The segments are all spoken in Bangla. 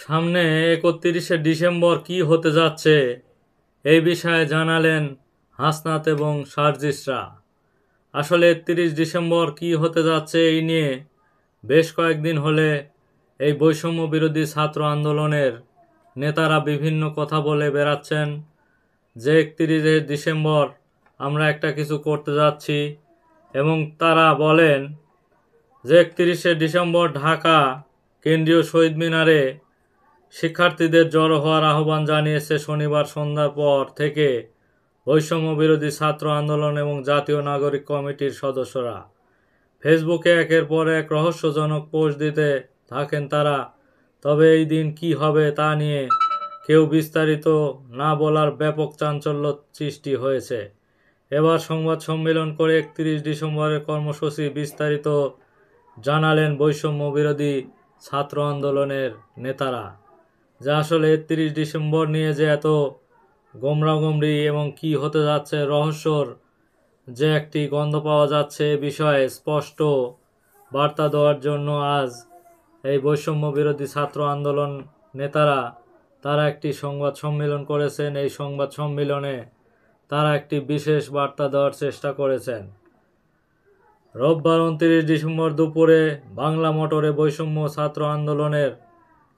সামনে ৩১শে ডিসেম্বর কি হতে যাচ্ছে এই বিষয়ে জানালেন হাসনাত এবং সার্জিসরা। আসলে ৩১ ডিসেম্বর কি হতে যাচ্ছে এই নিয়ে বেশ কয়েকদিন হলে এই বৈষম্য বিরোধী ছাত্র আন্দোলনের নেতারা বিভিন্ন কথা বলে বেড়াচ্ছেন যে ৩১শে ডিসেম্বর আমরা একটা কিছু করতে যাচ্ছি, এবং তারা বলেন যে ৩১শে ডিসেম্বর ঢাকা কেন্দ্রীয় শহীদ মিনারে শিক্ষার্থীদের জড়ো হওয়ার আহ্বান জানিয়েছে শনিবার সন্ধ্যার পর থেকে বৈষম্য বিরোধী ছাত্র আন্দোলন এবং জাতীয় নাগরিক কমিটির সদস্যরা। ফেসবুকে একের পর এক রহস্যজনক পোস্ট দিতে থাকেন তারা। তবে এই দিন কি হবে তা নিয়ে কেউ বিস্তারিত না বলার ব্যাপক চাঞ্চল্য সৃষ্টি হয়েছে। এবার সংবাদ সম্মেলন করে ৩১ ডিসেম্বরের কর্মসূচি বিস্তারিত জানালেন বৈষম্য বিরোধী ছাত্র আন্দোলনের নেতারা। যা আসলে ৩১ ডিসেম্বর নিয়ে যে এত গোমরাগমরি এবং কি হতে যাচ্ছে রহস্যর যে একটি গন্ধ পাওয়া যাচ্ছে এ বিষয়ে স্পষ্ট বার্তা দেওয়ার জন্য আজ এই বৈষম্য বিরোধী ছাত্র আন্দোলন নেতারা তারা একটি সংবাদ সম্মেলন করেছেন। এই সংবাদ সম্মেলনে তারা একটি বিশেষ বার্তা দেওয়ার চেষ্টা করেছেন। রোববার ২৯ ডিসেম্বর দুপুরে বাংলা মোটরে বৈষম্য ছাত্র আন্দোলনের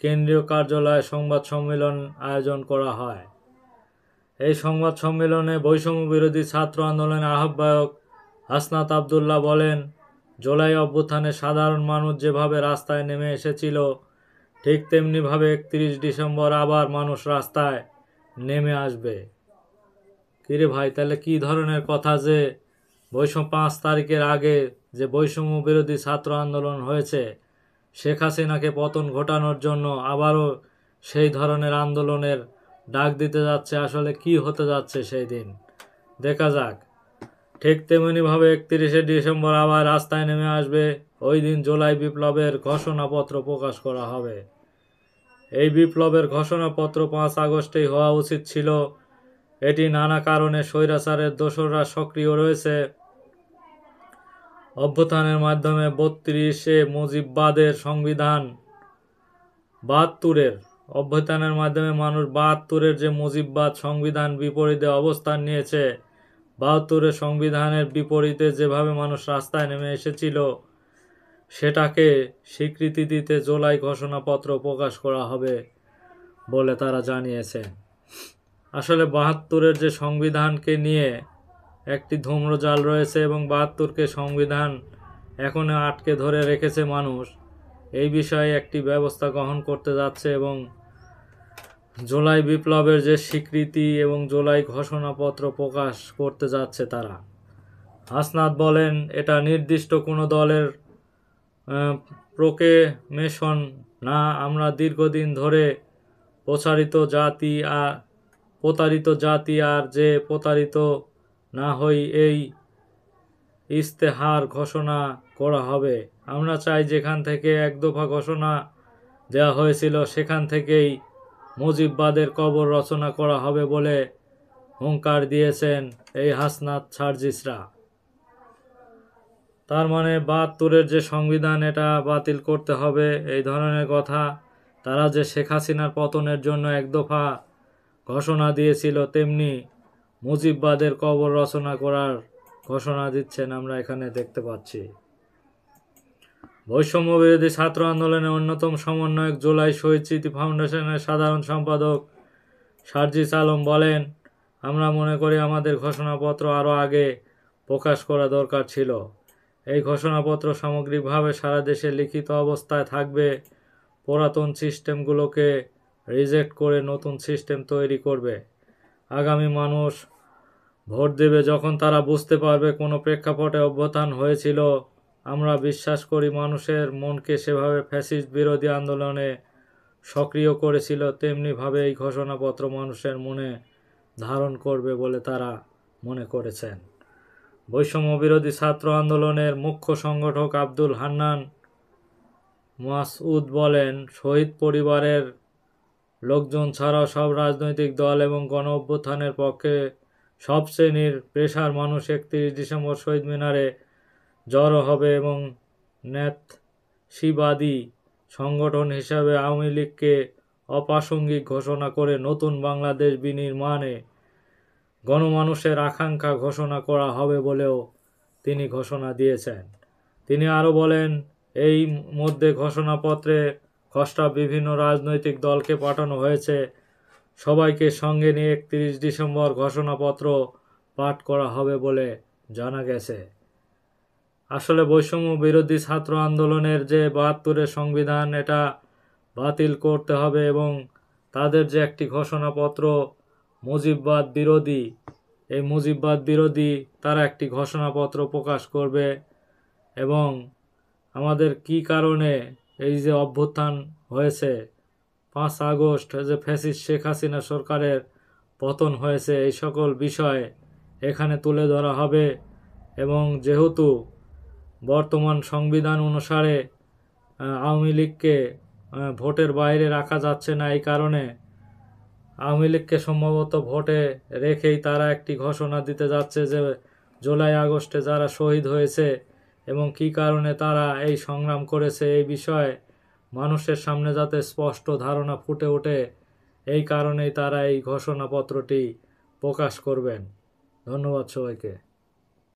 কেন্দ্রীয় কার্যালয়ে সংবাদ সম্মেলন আয়োজন করা হয়। এই সংবাদ সম্মেলনে বৈষম্য বিরোধী ছাত্র আন্দোলনের আহ্বায়ক হাসনাত আবদুল্লাহ বলেন, জুলাই অভ্যুত্থানে সাধারণ মানুষ যেভাবে রাস্তায় নেমে এসেছিল ঠিক তেমনিভাবে ৩১ ডিসেম্বর আবার মানুষ রাস্তায় নেমে আসবে। কিরে ভাই, তাহলে কি ধরনের কথা যে ৫ তারিখের আগে যে বৈষম্য বিরোধী ছাত্র আন্দোলন হয়েছে শেখ হাসিনাকে পতন ঘটানোর জন্য আবারও সেই ধরনের আন্দোলনের ডাক দিতে যাচ্ছে। আসলে কি হতে যাচ্ছে সেই দিন দেখা যাক। ঠিক তেমনিভাবে ৩১শে ডিসেম্বর আবার রাস্তায় নেমে আসবে। ওই দিন জুলাই বিপ্লবের ঘোষণাপত্র প্রকাশ করা হবে। এই বিপ্লবের ঘোষণাপত্র ৫ আগস্টেই হওয়া উচিত ছিল। এটি নানা কারণে স্বৈরাচারের দোসররা সক্রিয় রয়েছে। অভ্যুত্থানের মাধ্যমে ৩২ মুজিববাদের সংবিধান ৭২-এর অভ্যুত্থানের মাধ্যমে মানুষ ৭২-এর যে মুজিববাদ সংবিধান বিপরীতে অবস্থান নিয়েছে, ৭২-এর সংবিধানের বিপরীতে যেভাবে মানুষ রাস্তায় নেমে এসেছিল সেটাকে স্বীকৃতি দিতে জুলাই ঘোষণাপত্র প্রকাশ করা হবে বলে তারা জানিয়েছে। আসলে ৭২-এর যে সংবিধানকে নিয়ে একটি ধূম্রজাল রয়েছে এবং ৭২কে সংবিধান এখনো আটকে ধরে রেখেছে মানুষ। এই বিষয়ে একটি ব্যবস্থা গ্রহণ করতে যাচ্ছে এবং জুলাই বিপ্লবের যে স্বীকৃতি এবং জুলাই ঘোষণাপত্র প্রকাশ করতে যাচ্ছে তারা। হাসনাত বলেন, এটা নির্দিষ্ট কোনো দলের প্রোক্লেমেশন না। আমরা দীর্ঘদিন ধরে প্রতারিত জাতি আর যে প্রতারিত না হই এই ইস্তেহার ঘোষণা করা হবে। আমরা চাই যেখান থেকে এক দফা ঘোষণা দেওয়া হয়েছিল সেখান থেকেই মুজিববাদের কবর রচনা করা হবে বলে হুঙ্কার দিয়েছেন এই হাসনাত সার্জিসরা। তার মানে ৭২-এর যে সংবিধান এটা বাতিল করতে হবে এই ধরনের কথা। তারা যে শেখ হাসিনার পতনের জন্য এক দফা ঘোষণা দিয়েছিল তেমনি মুজিববাদের কবর রচনা করার ঘোষণা দিচ্ছেন আমরা এখানে দেখতে পাচ্ছি। বৈষম্য বিরোধী ছাত্র আন্দোলনের অন্যতম সমন্বয়ক জুলাই শহীদ স্মৃতি ফাউন্ডেশনের সাধারণ সম্পাদক সার্জিস আলম বলেন, আমরা মনে করি আমাদের ঘোষণাপত্র আরও আগে প্রকাশ করা দরকার ছিল। এই ঘোষণাপত্র সামগ্রিকভাবে সারা দেশে লিখিত অবস্থায় থাকবে। পুরাতন সিস্টেমগুলোকে রিজেক্ট করে নতুন সিস্টেম তৈরি করবে। আগামী মানুষ ভোট দেবে যখন তারা বুঝতে পারবে কোনো প্রেক্ষাপটে অভ্যুত্থান হয়েছিল। আমরা বিশ্বাস করি মানুষের মনকে সেভাবে ফ্যাসিস্ট বিরোধী আন্দোলনে সক্রিয় করেছিল তেমনিভাবে এই ঘোষণাপত্র মানুষের মনে ধারণ করবে বলে তারা মনে করেছেন। বৈষম্য বিরোধী ছাত্র আন্দোলনের মুখ্য সংগঠক আব্দুল হান্নান মাসউদ বলেন, শহীদ পরিবারের লোকজন ছাড়াও সব রাজনৈতিক দল এবং গণ অভ্যুত্থানের পক্ষে সব শ্রেণীর পেশার মানুষ ৩১ ডিসেম্বর শহীদ মিনারে জড়ো হবে এবং ন্যাতশিবাদী সংগঠন হিসাবে আওয়ামী লীগকে অপ্রাসঙ্গিক ঘোষণা করে নতুন বাংলাদেশ বিনির্মাণে গণমানুষের আকাঙ্ক্ষা ঘোষণা করা হবে বলেও তিনি ঘোষণা দিয়েছেন। তিনি আরও বলেন, এই মধ্যে ঘোষণাপত্রে খসড়া বিভিন্ন রাজনৈতিক দলকে পাঠানো হয়েছে। সবাইকে সঙ্গে নিয়ে 31 ডিসেম্বর ঘোষণাপত্র পাঠ করা হবে বলে জানা গেছে। আসলে বৈষম্য বিরোধী ছাত্র আন্দোলনের যে 72-এর সংবিধান, এটা বাতিল করতে হবে এবং তাদের যে একটি ঘোষণাপত্র মুজিববাদ বিরোধী, এই মুজিববাদ বিরোধী তারা একটি ঘোষণাপত্র প্রকাশ করবে এবং আমাদের কি কারণে এই যে অভ্যুত্থান হয়েছে 5 আগস্ট, যে ফ্যাসিস্ট শেখ হাসিনা সরকারের পতন হয়েছে, এই সকল বিষয় এখানে তুলে ধরা হবে। এবং যেহেতু বর্তমান সংবিধান অনুসারে আওয়ামী লীগকে ভোটের বাইরে রাখা যাচ্ছে না, এই কারণে আওয়ামী লীগকে সম্ভবত ভোটে রেখেই তারা একটি ঘোষণা দিতে যাচ্ছে যে জুলাই আগস্টে যারা শহীদ হয়েছে এবং কি কারণে তারা এই সংগ্রাম করেছে, এই বিষয়ে মানুষের সামনে যাতে স্পষ্ট ধারণা ফুটে ওঠে, এই কারণেই তারা এই ঘোষণাপত্রটি প্রকাশ করবেন। ধন্যবাদ সবাইকে।